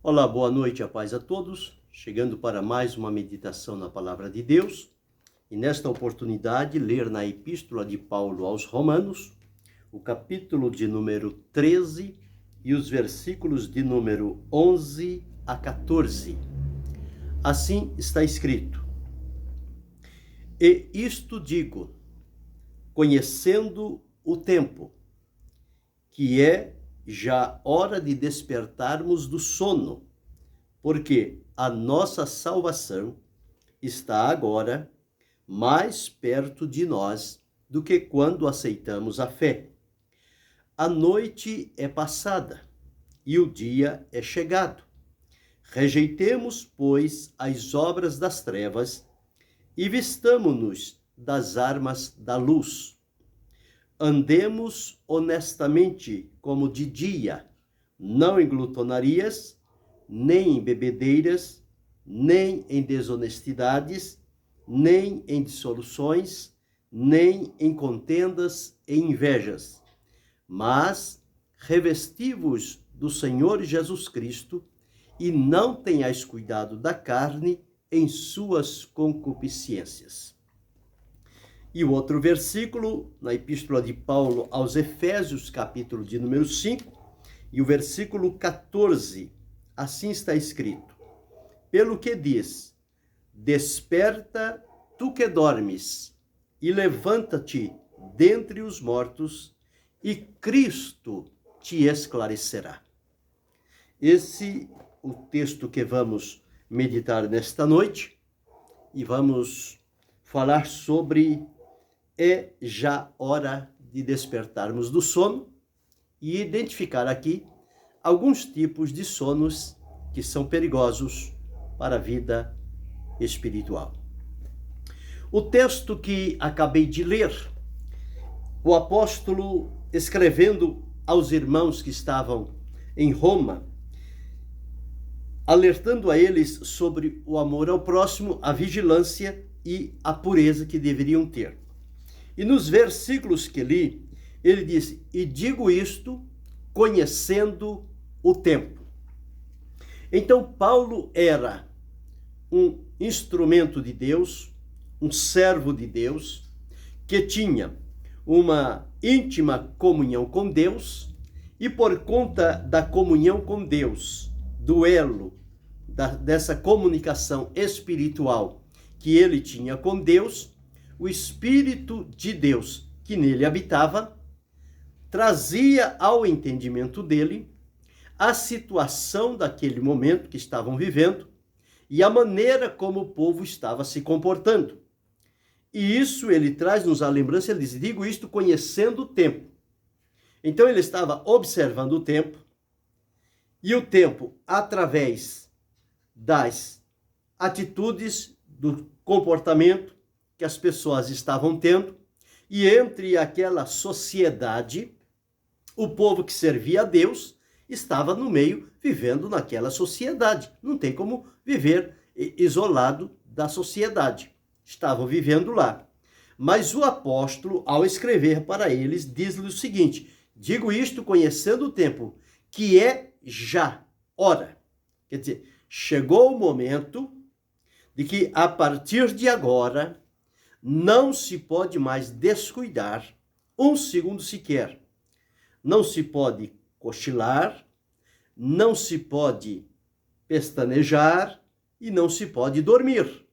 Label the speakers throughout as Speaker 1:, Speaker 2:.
Speaker 1: Olá, boa noite, a paz a todos. Chegando para mais uma meditação na Palavra de Deus. E nesta oportunidade, ler na Epístola de Paulo aos Romanos, o capítulo de número 13 e os versículos de número 11 a 14. Assim está escrito: E isto digo, conhecendo o tempo, que é já hora de despertarmos do sono, porque a nossa salvação está agora mais perto de nós do que quando aceitamos a fé. A noite é passada e o dia é chegado. Rejeitemos, pois, as obras das trevas e vistamo-nos das armas da luz. Andemos honestamente como de dia, não em glutonarias, nem em bebedeiras, nem em desonestidades, nem em dissoluções, nem em contendas e invejas. Mas revesti-vos do Senhor Jesus Cristo e não tenhais cuidado da carne em suas concupiscências. E o outro versículo, na Epístola de Paulo aos Efésios, capítulo de número 5, e o versículo 14, assim está escrito: Pelo que diz, desperta tu que dormes, e levanta-te dentre os mortos, e Cristo te esclarecerá. Esse é o texto que vamos meditar nesta noite, e vamos falar sobre é já hora de despertarmos do sono e identificar aqui alguns tipos de sonos que são perigosos para a vida espiritual. O texto que acabei de ler, o apóstolo escrevendo aos irmãos que estavam em Roma, alertando a eles sobre o amor ao próximo, a vigilância e a pureza que deveriam ter. E nos versículos que li, ele disse: E digo isto conhecendo o tempo. Então, Paulo era um instrumento de Deus, um servo de Deus, que tinha uma íntima comunhão com Deus, e por conta da comunhão com Deus, do elo, dessa comunicação espiritual que ele tinha com Deus, o Espírito de Deus que nele habitava trazia ao entendimento dele a situação daquele momento que estavam vivendo e a maneira como o povo estava se comportando. E isso ele traz-nos a lembrança, ele diz: digo isto conhecendo o tempo. Então ele estava observando o tempo, e o tempo através das atitudes, do comportamento que as pessoas estavam tendo, e entre aquela sociedade, o povo que servia a Deus estava no meio, vivendo naquela sociedade. Não tem como viver isolado da sociedade. Estavam vivendo lá. Mas o apóstolo, ao escrever para eles, diz-lhe o seguinte: digo isto conhecendo o tempo, que é já hora. Quer dizer, chegou o momento de que a partir de agora não se pode mais descuidar um segundo sequer. Não se pode cochilar, não se pode pestanejar e não se pode dormir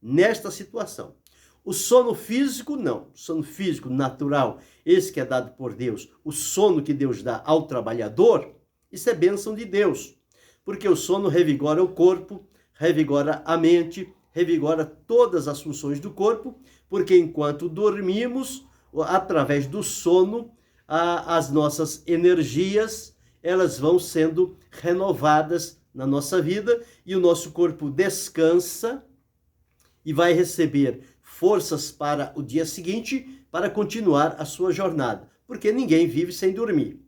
Speaker 1: nesta situação. O sono físico, não. O sono físico natural, esse que é dado por Deus, o sono que Deus dá ao trabalhador, isso é bênção de Deus, porque o sono revigora o corpo, revigora a mente, revigora todas as funções do corpo, porque enquanto dormimos, através do sono, as nossas energias, elas vão sendo renovadas na nossa vida e o nosso corpo descansa e vai receber forças para o dia seguinte para continuar a sua jornada, porque ninguém vive sem dormir.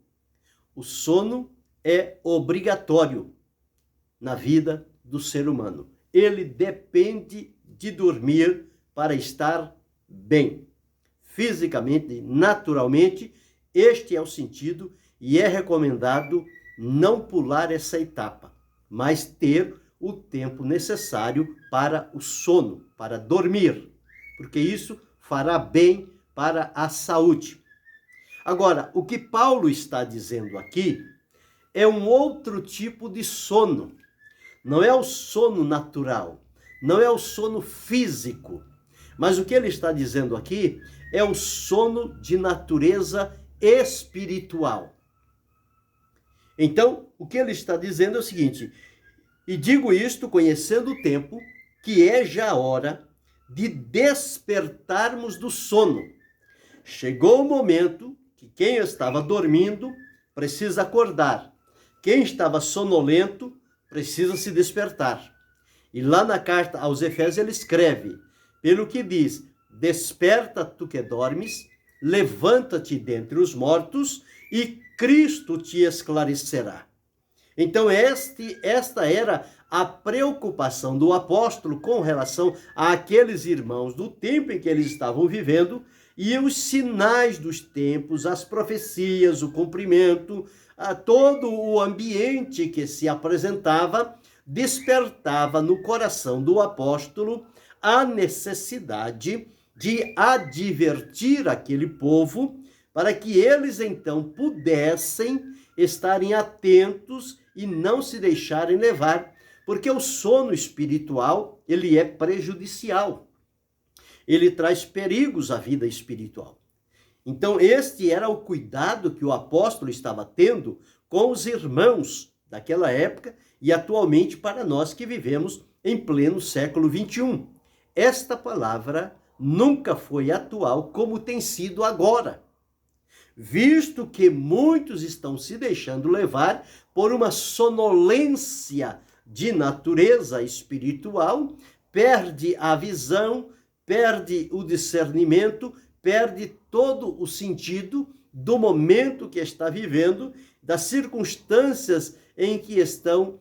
Speaker 1: O sono é obrigatório na vida do ser humano. Ele depende de dormir para estar bem. Fisicamente, naturalmente, este é o sentido e é recomendado não pular essa etapa. mas ter o tempo necessário para o sono, para dormir, porque isso fará bem para a saúde. Agora, o que Paulo está dizendo aqui é um outro tipo de sono. Não é o sono natural, não é o sono físico, mas o que ele está dizendo aqui é o sono de natureza espiritual. Então, o que ele está dizendo é o seguinte: e digo isto conhecendo o tempo, que é já a hora de despertarmos do sono. Chegou o momento que quem estava dormindo precisa acordar. Quem estava sonolento precisa se despertar. E lá na carta aos Efésios ele escreve, pelo que diz: desperta tu que dormes, levanta-te dentre os mortos e Cristo te esclarecerá. Então esta era a preocupação do apóstolo com relação àqueles irmãos do tempo em que eles estavam vivendo, e os sinais dos tempos, as profecias, o cumprimento, todo o ambiente que se apresentava, despertava no coração do apóstolo a necessidade de advertir aquele povo para que eles então pudessem estarem atentos e não se deixarem levar, porque o sono espiritual, ele é prejudicial. Ele traz perigos à vida espiritual. Então, este era o cuidado que o apóstolo estava tendo com os irmãos daquela época e atualmente para nós que vivemos em pleno século 21. Esta palavra nunca foi atual como tem sido agora, visto que muitos estão se deixando levar por uma sonolência de natureza espiritual, perde a visão, perde o discernimento, perde todo o sentido do momento que está vivendo, das circunstâncias em que estão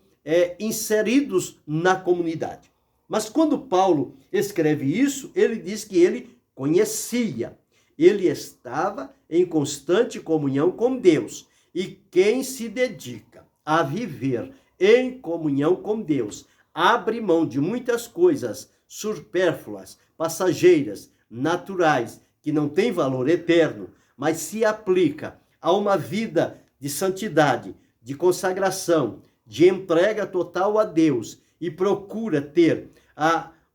Speaker 1: inseridos na comunidade. Mas quando Paulo escreve isso, ele diz que ele conhecia, ele estava em constante comunhão com Deus. E quem se dedica a viver em comunhão com Deus, abre mão de muitas coisas supérfluas, passageiras, naturais, que não têm valor eterno, mas se aplica a uma vida de santidade, de consagração, de entrega total a Deus e procura ter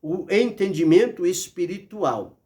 Speaker 1: o entendimento espiritual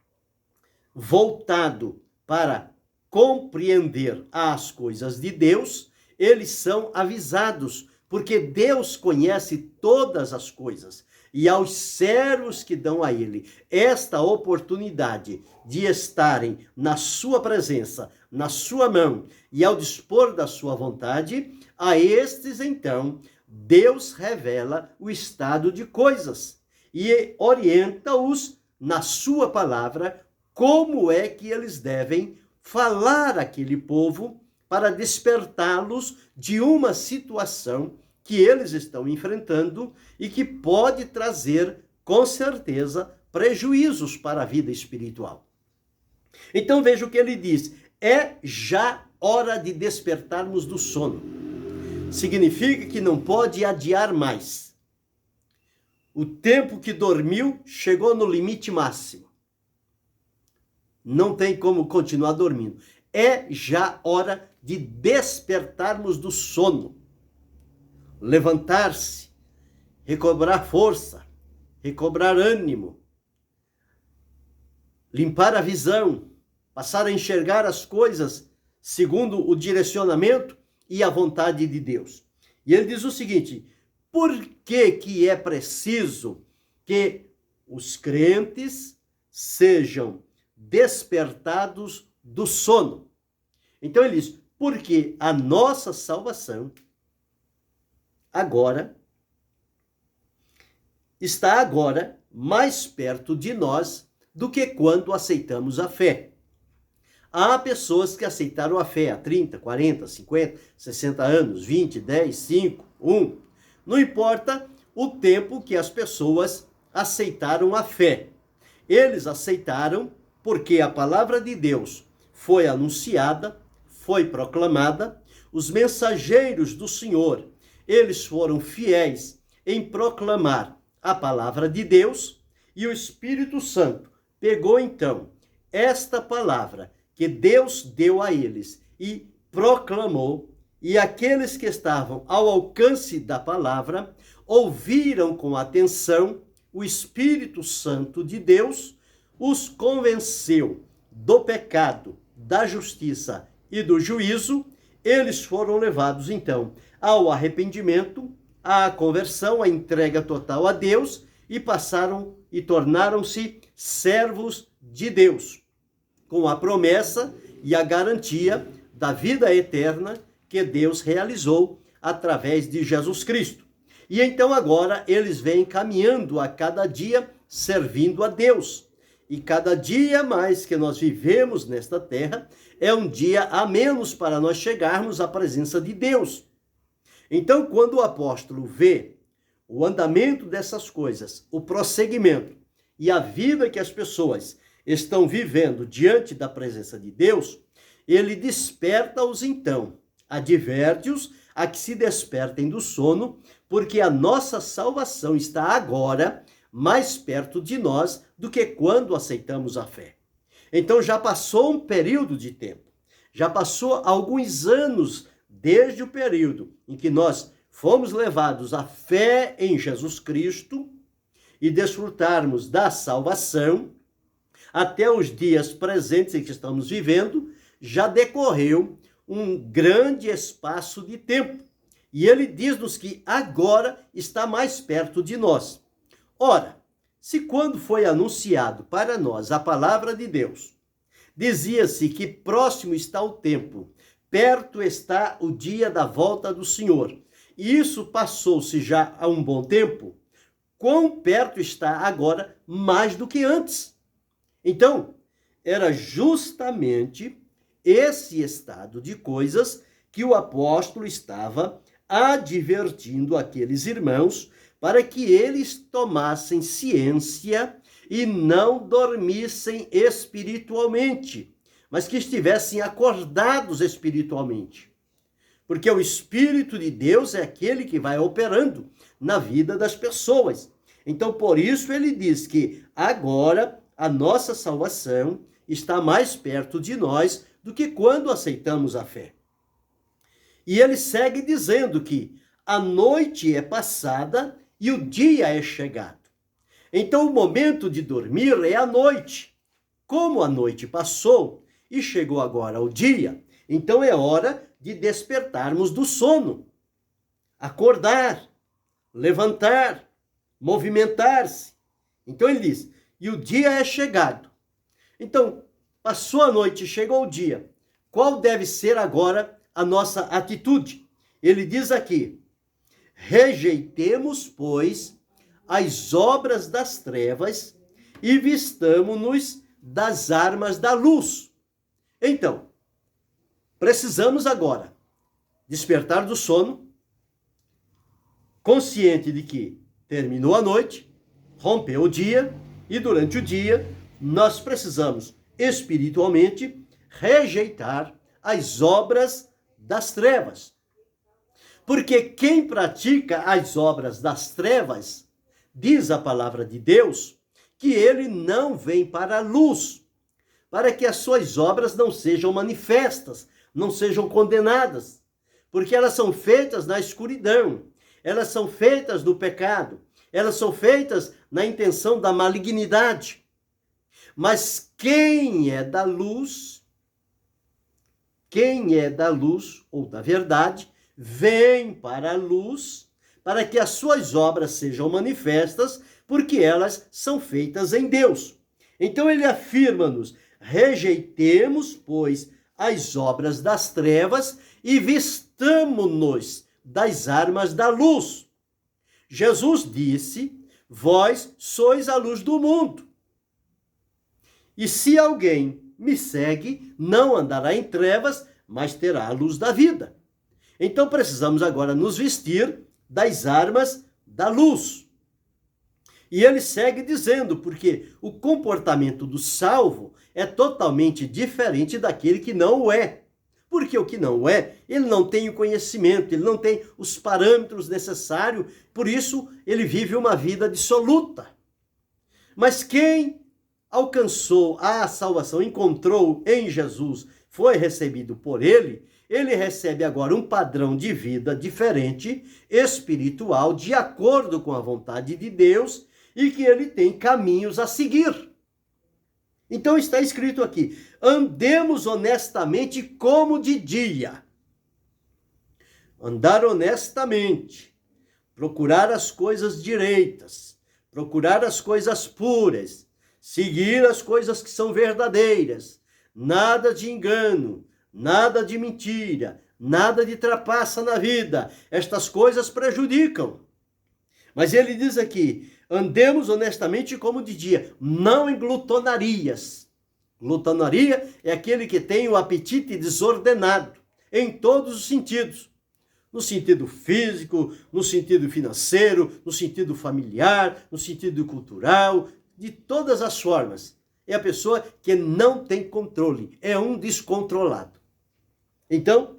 Speaker 1: voltado para compreender as coisas de Deus, eles são avisados, porque Deus conhece todas as coisas. E aos servos que dão a ele esta oportunidade de estarem na sua presença, na sua mão e ao dispor da sua vontade, a estes então Deus revela o estado de coisas e orienta-os na sua palavra como é que eles devem falar àquele povo para despertá-los de uma situação que eles estão enfrentando e que pode trazer, com certeza, prejuízos para a vida espiritual. Então veja o que ele diz: é já hora de despertarmos do sono. Significa que não pode adiar mais. O tempo que dormiu chegou no limite máximo. Não tem como continuar dormindo. É já hora de despertarmos do sono. Levantar-se, recobrar força, recobrar ânimo, limpar a visão, passar a enxergar as coisas segundo o direcionamento e a vontade de Deus. E ele diz o seguinte: por que é preciso que os crentes sejam despertados do sono? Então ele diz: porque a nossa salvação está agora mais perto de nós do que quando aceitamos a fé. Há pessoas que aceitaram a fé há 30, 40, 50, 60 anos, 20, 10, 5, 1. Não importa o tempo que as pessoas aceitaram a fé. Eles aceitaram porque a palavra de Deus foi anunciada, foi proclamada, os mensageiros do Senhor eles foram fiéis em proclamar a palavra de Deus, e o Espírito Santo pegou então esta palavra que Deus deu a eles e proclamou, e aqueles que estavam ao alcance da palavra ouviram com atenção. O Espírito Santo de Deus os convenceu do pecado, da justiça e do juízo. Eles foram levados então ao arrependimento, à conversão, à entrega total a Deus, e passaram e tornaram-se servos de Deus, com a promessa e a garantia da vida eterna que Deus realizou através de Jesus Cristo. E então agora eles vêm caminhando a cada dia servindo a Deus. E cada dia mais que nós vivemos nesta terra é um dia a menos para nós chegarmos à presença de Deus. Então, quando o apóstolo vê o andamento dessas coisas, o prosseguimento e a vida que as pessoas estão vivendo diante da presença de Deus, ele desperta-os então, adverte-os a que se despertem do sono, porque a nossa salvação está agora mais perto de nós do que quando aceitamos a fé. Então já passou um período de tempo, já passou alguns anos desde o período em que nós fomos levados à fé em Jesus Cristo e desfrutarmos da salvação, até os dias presentes em que estamos vivendo, já decorreu um grande espaço de tempo. E ele diz-nos que agora está mais perto de nós. Ora, se quando foi anunciado para nós a palavra de Deus, dizia-se que próximo está o tempo, perto está o dia da volta do Senhor, e isso passou-se já há um bom tempo, quão perto está agora mais do que antes? Então, era justamente esse estado de coisas que o apóstolo estava advertindo aqueles irmãos para que eles tomassem ciência e não dormissem espiritualmente, mas que estivessem acordados espiritualmente. Porque o Espírito de Deus é aquele que vai operando na vida das pessoas. Então, por isso ele diz que agora a nossa salvação está mais perto de nós do que quando aceitamos a fé. E ele segue dizendo que a noite é passada e o dia é chegado. Então o momento de dormir é a noite. Como a noite passou e chegou agora o dia, então é hora de despertarmos do sono. Acordar, levantar, movimentar-se. Então ele diz, e o dia é chegado. Então, passou a noite, chegou o dia. Qual deve ser agora a nossa atitude? Ele diz aqui, rejeitemos, pois, as obras das trevas e vistamo-nos das armas da luz. Então, precisamos agora despertar do sono, consciente de que terminou a noite, rompeu o dia, e durante o dia nós precisamos espiritualmente rejeitar as obras das trevas. Porque quem pratica as obras das trevas, diz a palavra de Deus, que ele não vem para a luz, para que as suas obras não sejam manifestas, não sejam condenadas, porque elas são feitas na escuridão, elas são feitas no pecado, elas são feitas na intenção da malignidade. Mas quem é da luz ou da verdade, vem para a luz, para que as suas obras sejam manifestas, porque elas são feitas em Deus. Então ele afirma-nos, rejeitemos, pois, as obras das trevas e vistamo-nos das armas da luz. Jesus disse, vós sois a luz do mundo. E se alguém me segue, não andará em trevas, mas terá a luz da vida. Então precisamos agora nos vestir das armas da luz. E ele segue dizendo, porque o comportamento do salvo é totalmente diferente daquele que não o é. Porque o que não é, ele não tem o conhecimento, ele não tem os parâmetros necessários, por isso ele vive uma vida dissoluta. Mas quem alcançou a salvação, encontrou em Jesus, foi recebido por ele recebe agora um padrão de vida diferente, espiritual, de acordo com a vontade de Deus, e que ele tem caminhos a seguir. Então está escrito aqui: andemos honestamente como de dia. Andar honestamente, procurar as coisas direitas, procurar as coisas puras, seguir as coisas que são verdadeiras, nada de engano, nada de mentira, nada de trapaça na vida. Estas coisas prejudicam. Mas ele diz aqui: andemos honestamente como de dia, não em glutonarias. Glutonaria é aquele que tem o apetite desordenado, em todos os sentidos. No sentido físico, no sentido financeiro, no sentido familiar, no sentido cultural, de todas as formas. É a pessoa que não tem controle, é um descontrolado. Então,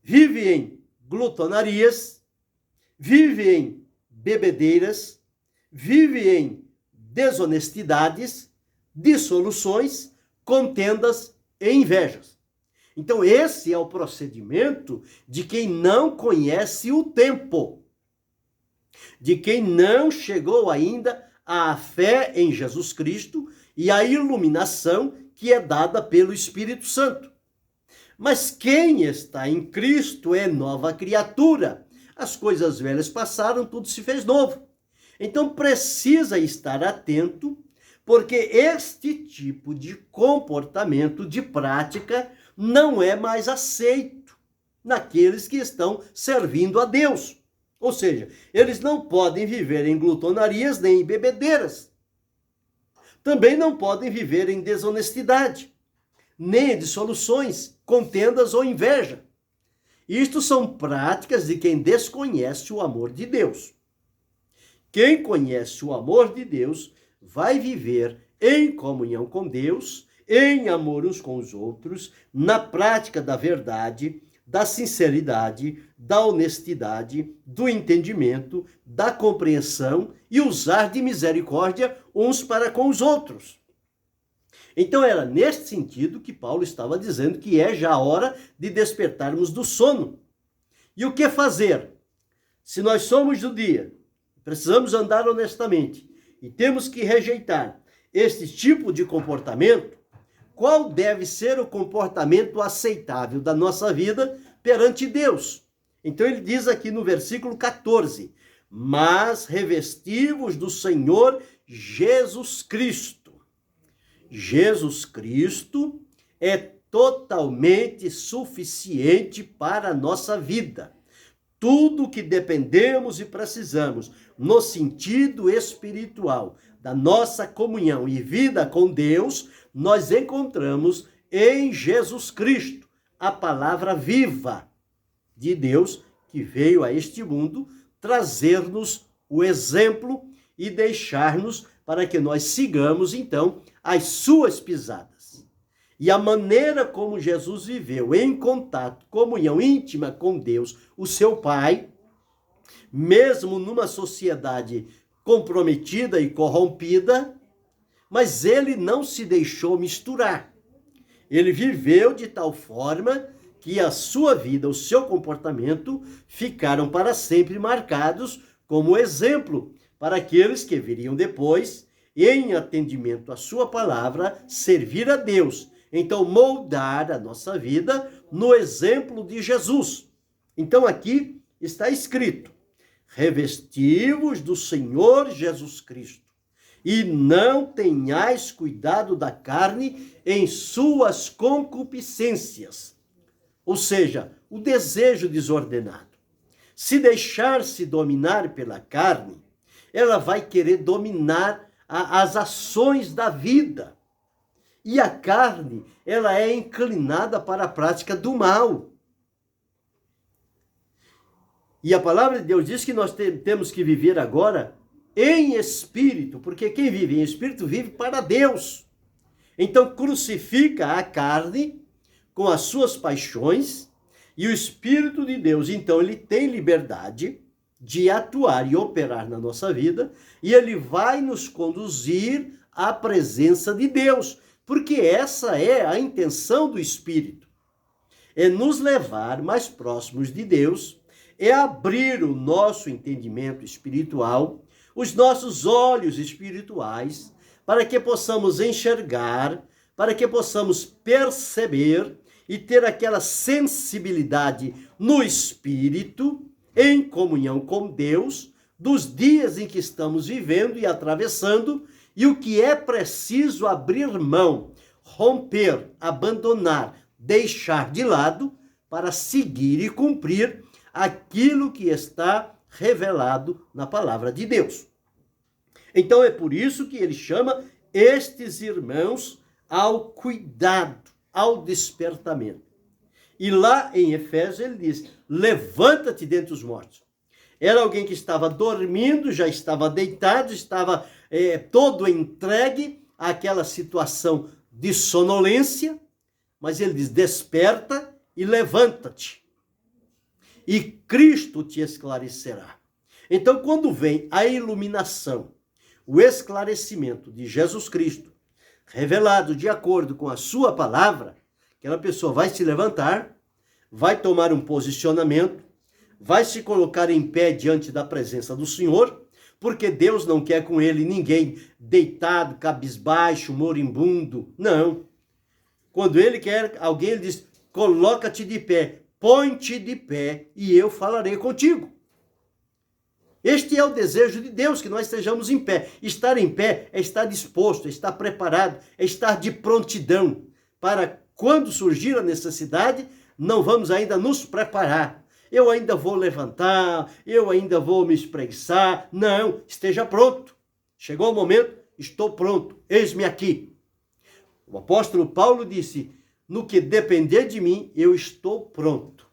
Speaker 1: vive em glutonarias, vive em bebedeiras, vive em desonestidades, dissoluções, contendas e invejas. Então, esse é o procedimento de quem não conhece o tempo, de quem não chegou ainda à fé em Jesus Cristo e à iluminação que é dada pelo Espírito Santo. Mas quem está em Cristo é nova criatura. As coisas velhas passaram, tudo se fez novo. Então precisa estar atento, porque este tipo de comportamento, de prática, não é mais aceito naqueles que estão servindo a Deus. Ou seja, eles não podem viver em glutonarias nem em bebedeiras. Também não podem viver em desonestidade, nem em dissoluções, contendas ou inveja. Isto são práticas de quem desconhece o amor de Deus. Quem conhece o amor de Deus vai viver em comunhão com Deus, em amor uns com os outros, na prática da verdade, da sinceridade, da honestidade, do entendimento, da compreensão e usar de misericórdia uns para com os outros. Então era neste sentido que Paulo estava dizendo que é já a hora de despertarmos do sono. E o que fazer? Se nós somos do dia, precisamos andar honestamente e temos que rejeitar este tipo de comportamento, qual deve ser o comportamento aceitável da nossa vida perante Deus? Então ele diz aqui no versículo 14: mas revesti-vos do Senhor Jesus Cristo. Jesus Cristo é totalmente suficiente para a nossa vida. Tudo que dependemos e precisamos no sentido espiritual da nossa comunhão e vida com Deus, nós encontramos em Jesus Cristo, a palavra viva de Deus que veio a este mundo trazer-nos o exemplo e deixar-nos para que nós sigamos, então, as suas pisadas. E a maneira como Jesus viveu em contato, comunhão íntima com Deus, o seu Pai, mesmo numa sociedade comprometida e corrompida, mas ele não se deixou misturar. Ele viveu de tal forma que a sua vida, o seu comportamento, ficaram para sempre marcados como exemplo para aqueles que viriam depois, em atendimento à sua palavra, servir a Deus. Então, moldar a nossa vida no exemplo de Jesus. Então, aqui está escrito: revesti-vos do Senhor Jesus Cristo, e não tenhais cuidado da carne em suas concupiscências. Ou seja, o desejo desordenado. Se deixar-se dominar pela carne, ela vai querer dominar as ações da vida. E a carne, ela é inclinada para a prática do mal. E a palavra de Deus diz que nós temos que viver agora em espírito, porque quem vive em espírito vive para Deus. Então crucifica a carne com as suas paixões, e o Espírito de Deus, então, ele tem liberdade de atuar e operar na nossa vida, e ele vai nos conduzir à presença de Deus, porque essa é a intenção do Espírito. É nos levar mais próximos de Deus, é abrir o nosso entendimento espiritual, os nossos olhos espirituais, para que possamos enxergar, para que possamos perceber e ter aquela sensibilidade no espírito, em comunhão com Deus, dos dias em que estamos vivendo e atravessando, e o que é preciso abrir mão, romper, abandonar, deixar de lado, para seguir e cumprir aquilo que está revelado na palavra de Deus. Então é por isso que ele chama estes irmãos ao cuidado, ao despertamento. E lá em Efésios ele diz, levanta-te dentre os mortos. Era alguém que estava dormindo, já estava deitado, estava todo entregue àquela situação de sonolência, mas ele diz, desperta e levanta-te. E Cristo te esclarecerá. Então, quando vem a iluminação, o esclarecimento de Jesus Cristo, revelado de acordo com a sua palavra, aquela pessoa vai se levantar, vai tomar um posicionamento, vai se colocar em pé diante da presença do Senhor, porque Deus não quer com ele ninguém deitado, cabisbaixo, moribundo. Não. Quando ele quer alguém, ele diz, coloca-te de pé, põe-te de pé e eu falarei contigo. Este é o desejo de Deus, que nós estejamos em pé. Estar em pé é estar disposto, é estar preparado, é estar de prontidão, para quando surgir a necessidade, não vamos ainda nos preparar. Eu ainda vou levantar, eu ainda vou me espreguiçar. Não, esteja pronto. Chegou o momento, estou pronto, eis-me aqui. O apóstolo Paulo disse, no que depender de mim, eu estou pronto.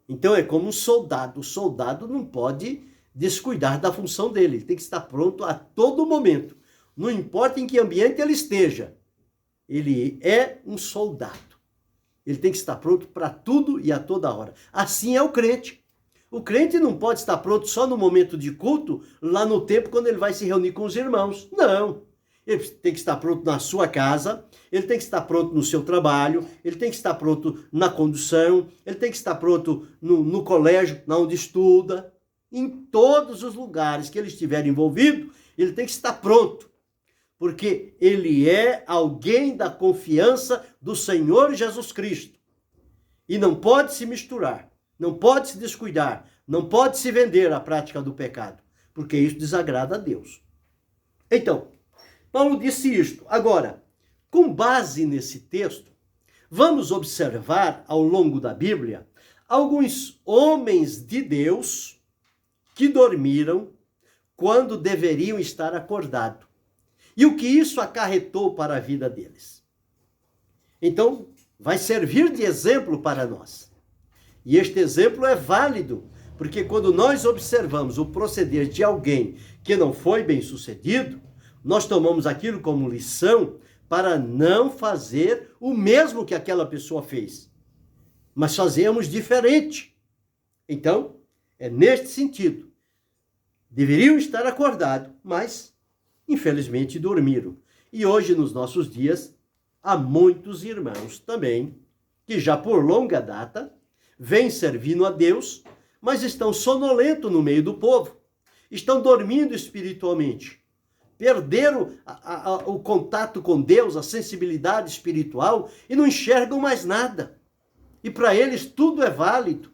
Speaker 1: Então é como um soldado. O soldado não pode descuidar da função dele. Ele tem que estar pronto a todo momento. Não importa em que ambiente ele esteja. Ele é um soldado. Ele tem que estar pronto para tudo e a toda hora. Assim é o crente. O crente não pode estar pronto só no momento de culto, lá no tempo quando ele vai se reunir com os irmãos. Não. Ele tem que estar pronto na sua casa, ele tem que estar pronto no seu trabalho, ele tem que estar pronto na condução, ele tem que estar pronto no colégio, na onde estuda. Em todos os lugares que ele estiver envolvido, ele tem que estar pronto. Porque ele é alguém da confiança do Senhor Jesus Cristo. E não pode se misturar, não pode se descuidar, não pode se vender à prática do pecado, porque isso desagrada a Deus. Então, Paulo disse isto. Agora, com base nesse texto, vamos observar ao longo da Bíblia alguns homens de Deus que dormiram quando deveriam estar acordados. E o que isso acarretou para a vida deles. Então, vai servir de exemplo para nós. E este exemplo é válido, porque quando nós observamos o proceder de alguém que não foi bem sucedido, nós tomamos aquilo como lição para não fazer o mesmo que aquela pessoa fez, mas fazemos diferente. Então, é neste sentido. Deveriam estar acordados, mas, infelizmente, dormiram. E hoje, nos nossos dias, há muitos irmãos também, que já por longa data, vêm servindo a Deus, mas estão sonolentos no meio do povo. Estão dormindo espiritualmente. Perderam o contato com Deus, a sensibilidade espiritual e não enxergam mais nada. E para eles tudo é válido.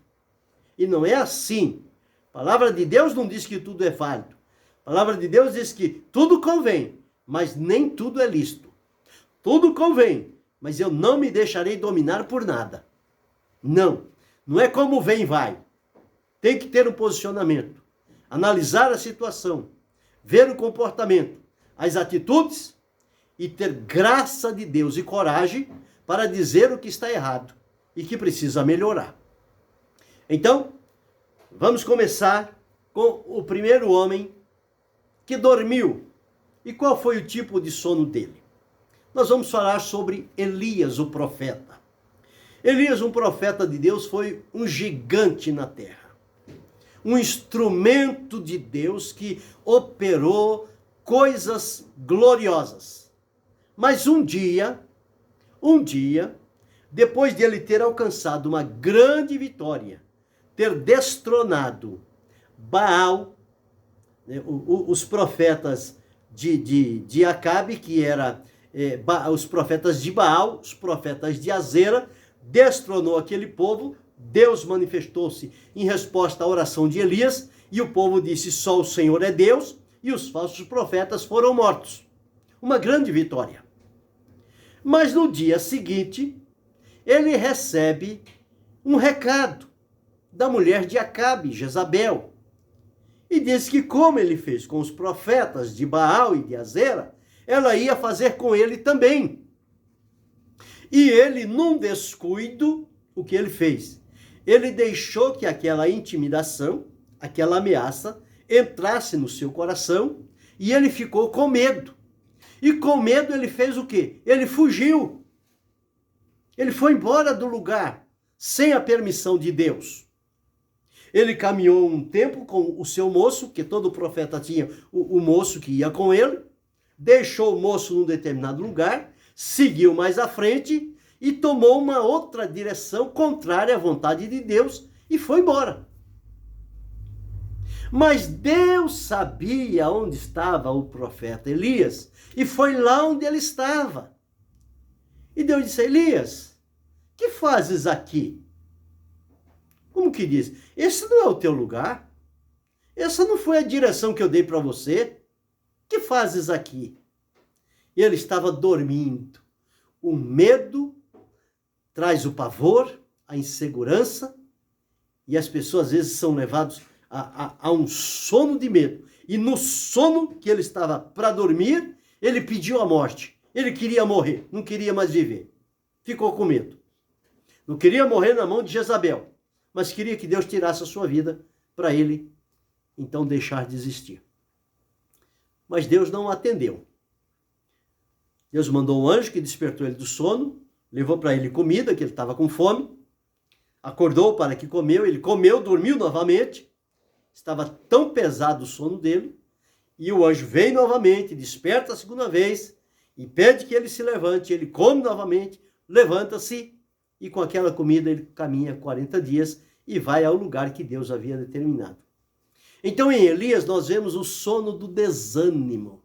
Speaker 1: E não é assim. A palavra de Deus não diz que tudo é válido. A palavra de Deus diz que tudo convém, mas nem tudo é lícito. Tudo convém, mas eu não me deixarei dominar por nada. Não. Não é como vem e vai. Tem que ter um posicionamento. Analisar a situação. Ver o comportamento, as atitudes e ter graça de Deus e coragem para dizer o que está errado e que precisa melhorar. Então, vamos começar com o primeiro homem que dormiu. E qual foi o tipo de sono dele? nós vamos falar sobre Elias, o profeta. Elias, um profeta de Deus, foi um gigante na terra. Um instrumento de Deus que operou coisas gloriosas. Mas um dia, depois de ele ter alcançado uma grande vitória, ter destronado Baal, né, os profetas de Acabe, que era os profetas de Baal, os profetas de Azera, destronou aquele povo. Deus manifestou-se em resposta à oração de Elias, e o povo disse: só o Senhor é Deus, e os falsos profetas foram mortos. Uma grande vitória. Mas no dia seguinte, ele recebe um recado da mulher de Acabe, Jezabel, e diz que, como ele fez com os profetas de Baal e de Azera, ela ia fazer com ele também. E ele, num descuido, o que ele fez? Ele deixou que aquela intimidação, aquela ameaça, entrasse no seu coração, e ele ficou com medo. E com medo ele fez o quê? Ele fugiu. Ele foi embora do lugar, sem a permissão de Deus. Ele caminhou um tempo com o seu moço, porque todo profeta tinha o moço que ia com ele, deixou o moço num determinado lugar, seguiu mais à frente e tomou uma outra direção contrária à vontade de Deus e foi embora. Mas Deus sabia onde estava o profeta Elias e foi lá onde ele estava. E Deus disse: Elias, que fazes aqui? Como que diz? Esse não é o teu lugar. Essa não foi a direção que eu dei para você. Que fazes aqui? Ele estava dormindo. O medo traz o pavor, a insegurança, e as pessoas às vezes são levadas a um sono de medo. E no sono que ele estava para dormir, ele pediu a morte. Ele queria morrer, não queria mais viver. Ficou com medo. Não queria morrer na mão de Jezabel, mas queria que Deus tirasse a sua vida para ele, então, deixar de existir. Mas Deus não o atendeu. Deus mandou um anjo que despertou ele do sono, levou para ele comida, que ele estava com fome, acordou para que comeu, ele comeu, dormiu novamente, estava tão pesado o sono dele, e o anjo vem novamente, desperta a segunda vez, e pede que ele se levante, ele come novamente, levanta-se, e com aquela comida ele caminha 40 dias e vai ao lugar que Deus havia determinado. Então em Elias nós vemos o sono do desânimo.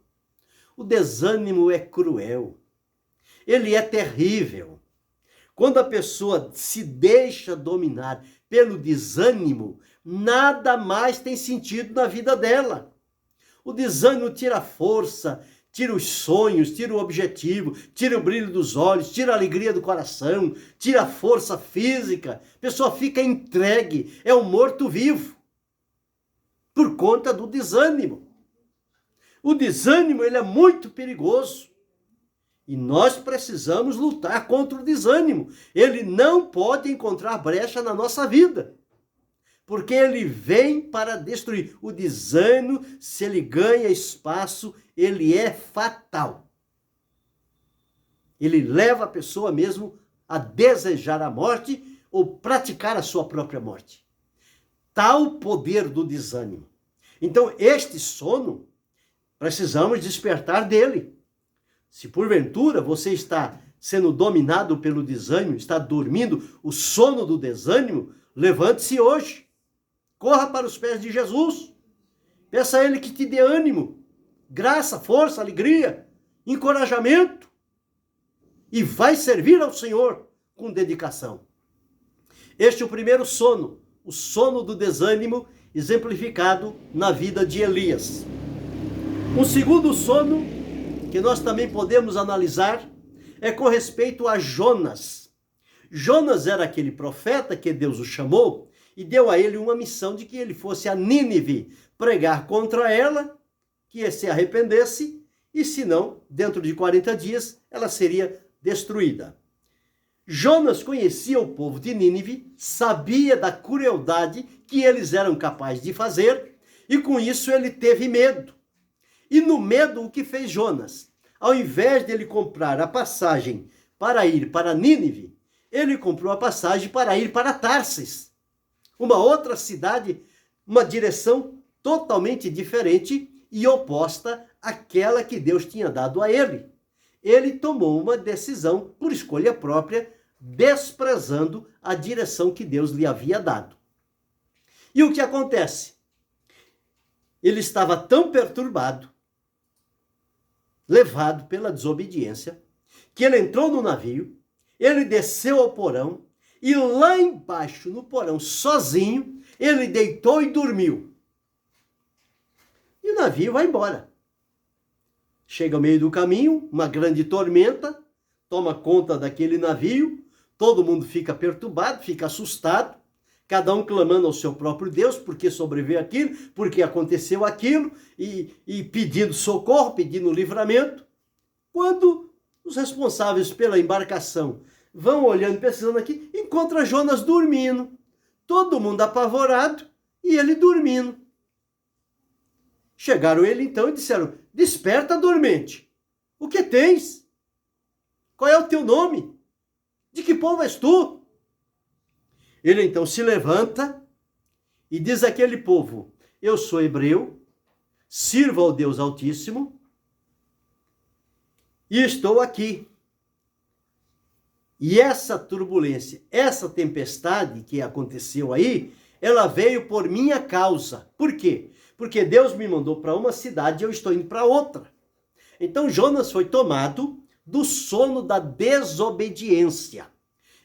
Speaker 1: O desânimo é cruel, ele é terrível. Quando a pessoa se deixa dominar pelo desânimo, nada mais tem sentido na vida dela. O desânimo tira a força, tira os sonhos, tira o objetivo, tira o brilho dos olhos, tira a alegria do coração, tira a força física. A pessoa fica entregue, é um morto-vivo, por conta do desânimo. O desânimo, ele é muito perigoso. E nós precisamos lutar contra o desânimo. Ele não pode encontrar brecha na nossa vida, porque ele vem para destruir. O desânimo, se ele ganha espaço, ele é fatal. Ele leva a pessoa mesmo a desejar a morte ou praticar a sua própria morte. Tal poder do desânimo. Então, este sono, precisamos despertar dele. Se porventura você está sendo dominado pelo desânimo, está dormindo o sono do desânimo, levante-se hoje. Corra para os pés de Jesus. Peça a ele que te dê ânimo, graça, força, alegria, encorajamento. E vai servir ao Senhor com dedicação. Este é o primeiro sono, o sono do desânimo, exemplificado na vida de Elias. Um segundo sono que nós também podemos analisar é com respeito a Jonas. Jonas era aquele profeta que Deus o chamou e deu a ele uma missão de que ele fosse a Nínive pregar contra ela, que se arrependesse, e se não, dentro de 40 dias, ela seria destruída. Jonas conhecia o povo de Nínive, sabia da crueldade que eles eram capazes de fazer, e com isso ele teve medo. E no medo, o que fez Jonas? ao invés de ele comprar a passagem para ir para Nínive, ele comprou a passagem para ir para Tarsis, uma outra cidade, uma direção totalmente diferente e oposta àquela que Deus tinha dado a ele. Ele tomou uma decisão por escolha própria, desprezando a direção que Deus lhe havia dado. E o que acontece? Ele estava tão perturbado, levado pela desobediência, que ele entrou no navio, ele desceu ao porão, e lá embaixo, no porão, sozinho, ele deitou e dormiu. E o navio vai embora. Chega ao meio do caminho, uma grande tormenta, toma conta daquele navio, todo mundo fica perturbado, fica assustado, cada um clamando ao seu próprio Deus, porque sobreviveu aquilo, porque aconteceu aquilo, e pedindo socorro, pedindo livramento. Quando os responsáveis pela embarcação vão olhando, pensando aqui, encontra Jonas dormindo, todo mundo apavorado, e ele dormindo. Chegaram ele então e disseram: desperta, dormente, o que tens? Qual é o teu nome? De que povo és tu? Ele então se levanta e diz àquele povo: eu sou hebreu, sirvo ao Deus Altíssimo e estou aqui. E essa turbulência, essa tempestade que aconteceu aí, ela veio por minha causa. Por quê? Porque Deus me mandou para uma cidade e eu estou indo para outra. Então Jonas foi tomado do sono da desobediência.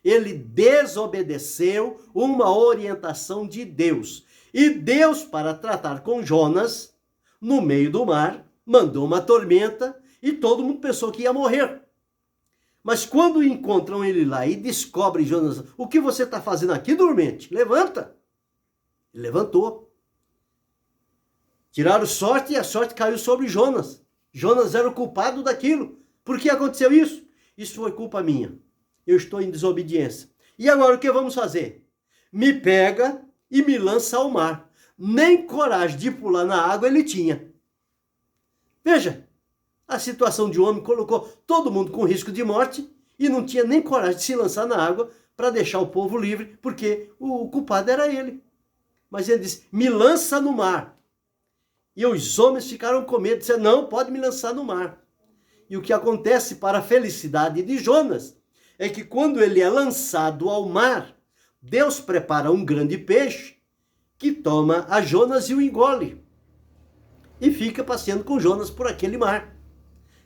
Speaker 1: Ele desobedeceu uma orientação de Deus. E Deus, para tratar com Jonas, no meio do mar, mandou uma tormenta e todo mundo pensou que ia morrer. Mas quando encontram ele lá e descobrem Jonas: o que você está fazendo aqui, dormente? Levanta. Ele levantou. Tiraram sorte e a sorte caiu sobre Jonas. Jonas era o culpado daquilo. Por que aconteceu isso? Isso foi culpa minha. Eu estou em desobediência. E agora o que vamos fazer? Me pega e me lança ao mar. Nem coragem de pular na água ele tinha. Veja, a situação de um homem colocou todo mundo com risco de morte e não tinha nem coragem de se lançar na água para deixar o povo livre, porque o culpado era ele. Mas ele disse: me lança no mar. E os homens ficaram com medo, disseram: não, pode me lançar no mar. E o que acontece, para a felicidade de Jonas, é que quando ele é lançado ao mar, Deus prepara um grande peixe que toma a Jonas e o engole. E fica passeando com Jonas por aquele mar.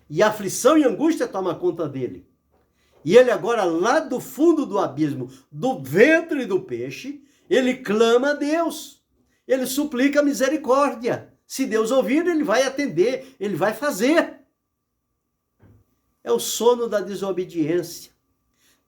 Speaker 1: E a aflição e angústia toma conta dele. E ele agora, lá do fundo do abismo, do ventre do peixe, ele clama a Deus. Ele suplica misericórdia. Se Deus ouvir, ele vai atender, ele vai fazer. É o sono da desobediência.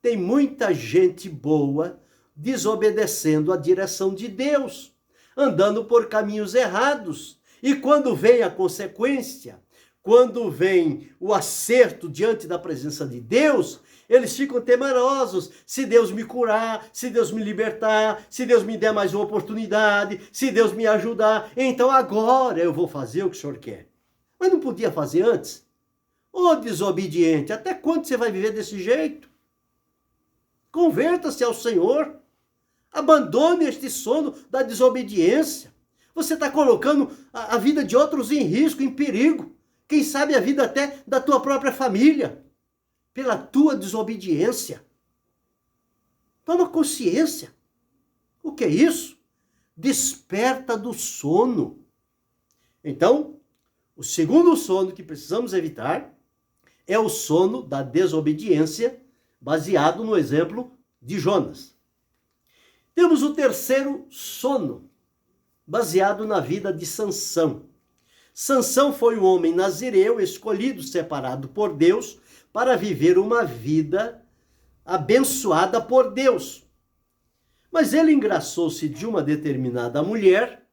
Speaker 1: Tem muita gente boa desobedecendo a direção de Deus, andando por caminhos errados. E quando vem a consequência, quando vem o acerto diante da presença de Deus, eles ficam temerosos. Se Deus me curar, se Deus me libertar, se Deus me der mais uma oportunidade, se Deus me ajudar, então agora eu vou fazer o que o Senhor quer. Mas não podia fazer antes? Ô desobediente, até quando você vai viver desse jeito? Converta-se ao Senhor. Abandone este sono da desobediência. Você está colocando a vida de outros em risco, em perigo. Quem sabe a vida até da tua própria família. Pela tua desobediência. Toma consciência. O que é isso? Desperta do sono. Então, o segundo sono que precisamos evitar é o sono da desobediência, baseado no exemplo de Jonas. Temos o terceiro sono, baseado na vida de Sansão. Sansão foi um homem nazireu, escolhido, separado por Deus, para viver uma vida abençoada por Deus. Mas ele engraçou-se de uma determinada mulher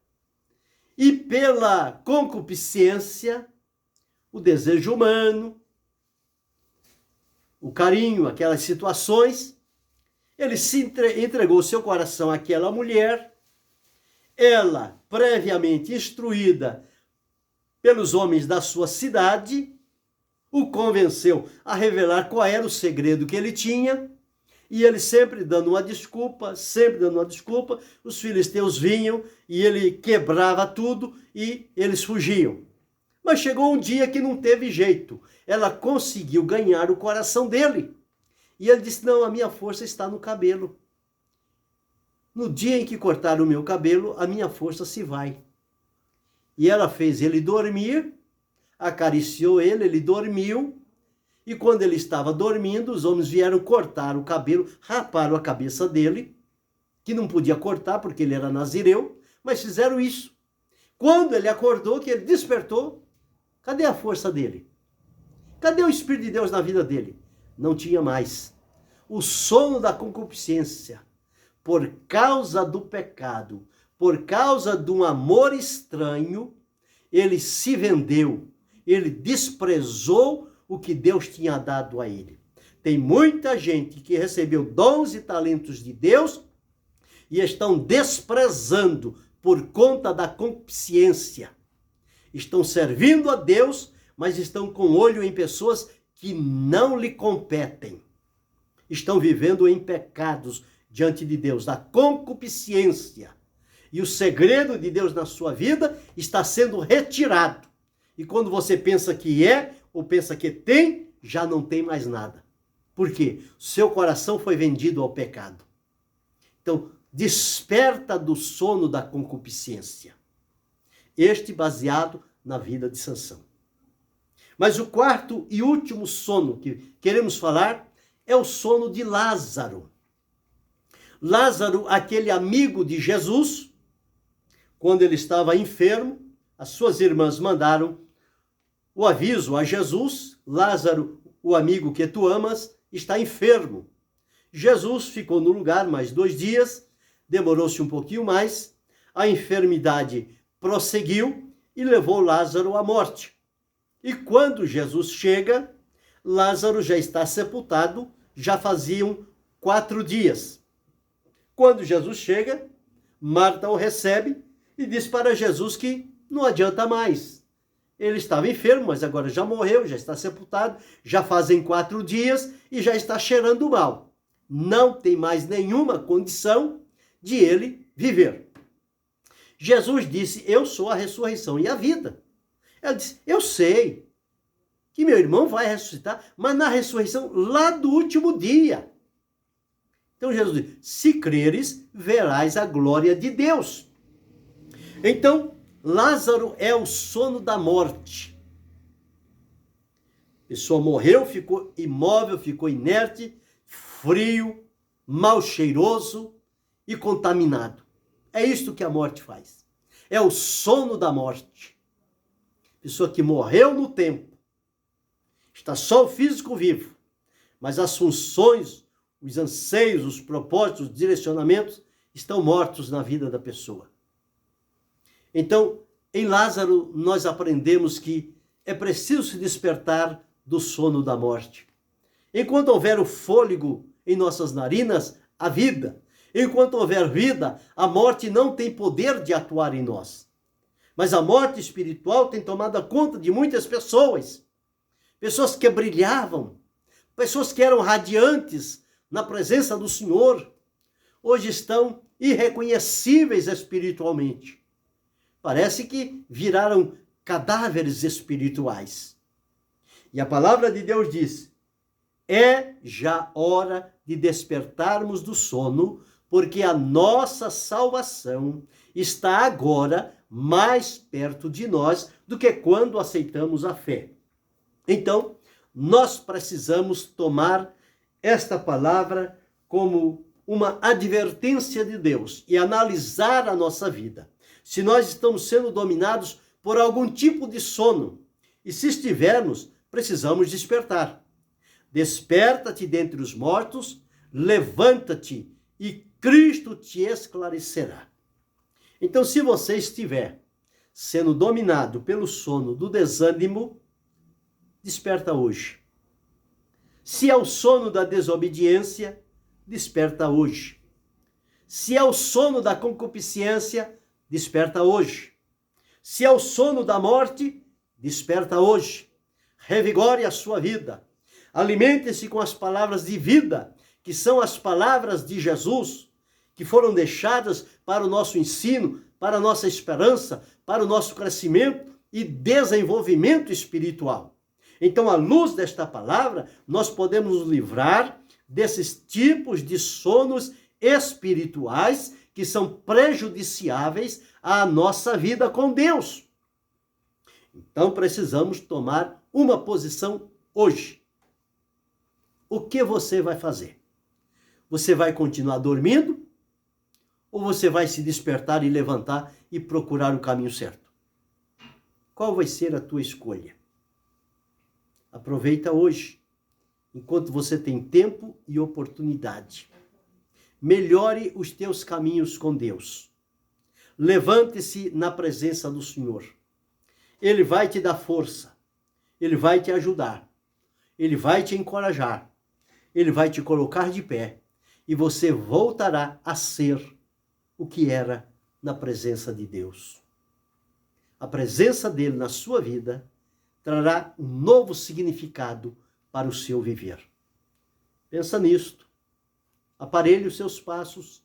Speaker 1: e pela concupiscência, o desejo humano, o carinho, aquelas situações, ele entregou seu coração àquela mulher. Ela, previamente instruída pelos homens da sua cidade, o convenceu a revelar qual era o segredo que ele tinha, e ele sempre dando uma desculpa, os filisteus vinham e ele quebrava tudo e eles fugiam. Mas chegou um dia que não teve jeito, ela conseguiu ganhar o coração dele. E ele disse, não, a minha força está no cabelo. No dia em que cortar o meu cabelo, a minha força se vai. E ela fez ele dormir, acariciou ele, ele dormiu. E quando ele estava dormindo, os homens vieram cortar o cabelo, raparam a cabeça dele, que não podia cortar porque ele era nazireu, mas fizeram isso. Quando ele acordou, que ele despertou, cadê a força dele? Cadê o Espírito de Deus na vida dele? Não tinha mais. O sono da concupiscência, por causa do pecado, por causa de um amor estranho, ele se vendeu, ele desprezou o que Deus tinha dado a ele. Tem muita gente que recebeu dons e talentos de Deus e estão desprezando por conta da concupiscência. Estão servindo a Deus, mas estão com olho em pessoas que não lhe competem. Estão vivendo em pecados diante de Deus, da concupiscência. E o segredo de Deus na sua vida está sendo retirado. E quando você pensa que é, ou pensa que tem, já não tem mais nada. Por quê? Seu coração foi vendido ao pecado. Então, desperta do sono da concupiscência. Este baseado na vida de Sansão. Mas o quarto e último sono que queremos falar é o sono de Lázaro. Lázaro, aquele amigo de Jesus, quando ele estava enfermo, as suas irmãs mandaram o aviso a Jesus, Lázaro, o amigo que tu amas, está enfermo. Jesus ficou no lugar mais 2 dias, demorou-se um pouquinho mais, a enfermidade prosseguiu e levou Lázaro à morte. E quando Jesus chega, Lázaro já está sepultado, já faziam 4 dias. Quando Jesus chega, Marta o recebe e diz para Jesus que não adianta mais. Ele estava enfermo, mas agora já morreu, já está sepultado, já fazem 4 dias e já está cheirando mal. Não tem mais nenhuma condição de ele viver. Jesus disse, eu sou a ressurreição e a vida. Ela disse, eu sei que meu irmão vai ressuscitar, mas na ressurreição lá do último dia. Então Jesus disse, se creres, verás a glória de Deus. Então, Lázaro é o sono da morte. A pessoa morreu, ficou imóvel, ficou inerte, frio, mal cheiroso e contaminado. É isto que a morte faz. É o sono da morte. Pessoa que morreu no tempo. Está só o físico vivo. Mas as funções, os anseios, os propósitos, os direcionamentos estão mortos na vida da pessoa. Então, em Lázaro, nós aprendemos que é preciso se despertar do sono da morte. Enquanto houver o fôlego em nossas narinas, a vida. Enquanto houver vida, a morte não tem poder de atuar em nós. Mas a morte espiritual tem tomado conta de muitas pessoas. Pessoas que brilhavam, pessoas que eram radiantes na presença do Senhor, hoje estão irreconhecíveis espiritualmente. Parece que viraram cadáveres espirituais. E a palavra de Deus diz, é já hora de despertarmos do sono, porque a nossa salvação está agora mais perto de nós do que quando aceitamos a fé. Então, nós precisamos tomar esta palavra como uma advertência de Deus e analisar a nossa vida. Se nós estamos sendo dominados por algum tipo de sono, e se estivermos, precisamos despertar. Desperta-te dentre os mortos, levanta-te e Cristo te esclarecerá. Então, se você estiver sendo dominado pelo sono do desânimo, desperta hoje. Se é o sono da desobediência, desperta hoje. Se é o sono da concupiscência, desperta hoje. Se é o sono da morte, desperta hoje. revigore a sua vida. Alimente-se com as palavras de vida, que são as palavras de Jesus, que foram deixadas para o nosso ensino, para a nossa esperança, para o nosso crescimento e desenvolvimento espiritual. Então, à luz desta palavra, nós podemos nos livrar desses tipos de sonos espirituais que são prejudiciáveis à nossa vida com Deus. Então, precisamos tomar uma posição hoje. O que você vai fazer? Você vai continuar dormindo? Ou você vai se despertar e levantar e procurar o caminho certo? Qual vai ser a tua escolha? Aproveita hoje, enquanto você tem tempo e oportunidade. Melhore os teus caminhos com Deus. Levante-se na presença do Senhor. Ele vai te dar força. Ele vai te ajudar. Ele vai te encorajar. Ele vai te colocar de pé. E você voltará a ser o que era na presença de Deus. A presença dele na sua vida trará um novo significado para o seu viver. Pensa nisto. Aparelhe os seus passos.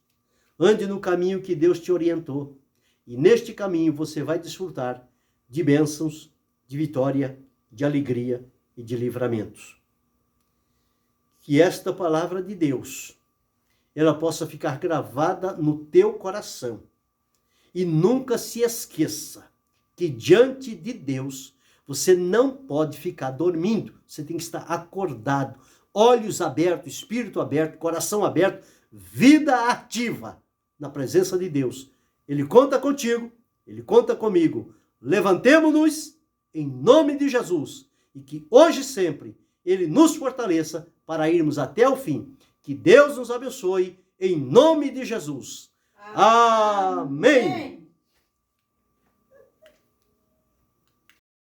Speaker 1: Ande no caminho que Deus te orientou. E neste caminho você vai desfrutar de bênçãos, de vitória, de alegria e de livramentos. Que esta palavra de Deus, ela possa ficar gravada no teu coração. E nunca se esqueça que diante de Deus, você não pode ficar dormindo. Você tem que estar acordado, olhos abertos, espírito aberto, coração aberto, vida ativa na presença de Deus. Ele conta contigo, ele conta comigo. Levantemo-nos em nome de Jesus e que hoje e sempre ele nos fortaleça para irmos até o fim. Que Deus nos abençoe em nome de Jesus. Amém.